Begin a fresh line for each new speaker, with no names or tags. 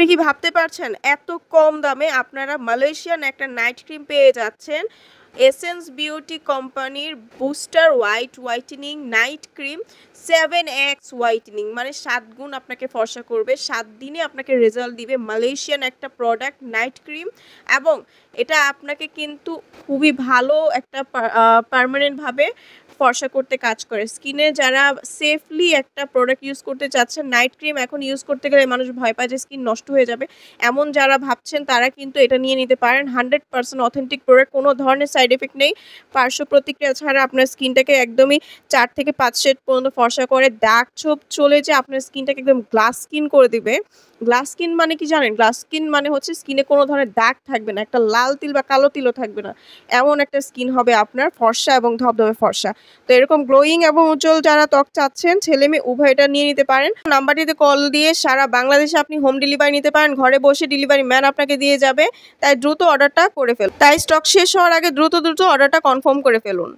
আপনি কি ভাবতে পারছেন এত কম দামে আপনারা মালয়েশিয়ান একটা নাইট ক্রিম পেয়ে যাচ্ছেন? এসেন্স বিউটি কোম্পানির booster whitening night cream 7x whitening, মানে 7 গুণ আপনাকে ফর্সা করবে, 7 দিনে আপনাকে রেজাল্ট দিবে। মালয়েশিয়ান একটা প্রোডাক্ট নাইট ক্রিম, এবং এটা আপনাকে কিন্তু খুবই ভালো একটা পার্মানেন্টভাবে ফর্সা করতে কাজ করে। স্কিনে যারা সেফলি একটা প্রোডাক্ট ইউজ করতে চাচ্ছেন, নাইট ক্রিম এখন ইউজ করতে গেলে মানুষ ভয় পায় যে স্কিন নষ্ট হয়ে যাবে, এমন যারা ভাবছেন তারা কিন্তু এটা নিয়ে নিতে পারেন। 100% অথেন্টিক প্রোডাক্ট, কোনো ধরনের সাইড এফেক্ট নেই, পার্শ্ব প্রতিক্রিয়া ছাড়া আপনার স্কিনটাকে একদমই 4 থেকে 5 শেড পর্যন্ত ফর্সা করে, দাগ ছোপ চলে যে আপনার স্কিনটাকে একদম গ্লাস স্কিন করে দিবে। গ্লাস স্কিন মানে কি জানেন? গ্লাস স্কিন মানে হচ্ছে স্কিনে কোনো ধরনের দাগ থাকবে না, একটা লাল তিল বা কালো তিলও থাকবে না, এমন একটা স্কিন হবে আপনার, ফর্সা এবং ধবধবে ফর্সা। তো এরকম গ্লোয়িং এবং উজ্জ্বল যারা ত্বক চাচ্ছেন, ছেলে মেয়ে উভয়টা নিয়ে নিতে পারেন। নাম্বারটিতে কল দিয়ে সারা বাংলাদেশে আপনি হোম ডেলিভারি নিতে পারেন, ঘরে বসে ডেলিভারি ম্যান আপনাকে দিয়ে যাবে। তাই দ্রুত অর্ডারটা করে ফেলুন, তাই স্টক শেষ হওয়ার আগে দ্রুত অর্ডারটা কনফার্ম করে ফেলুন।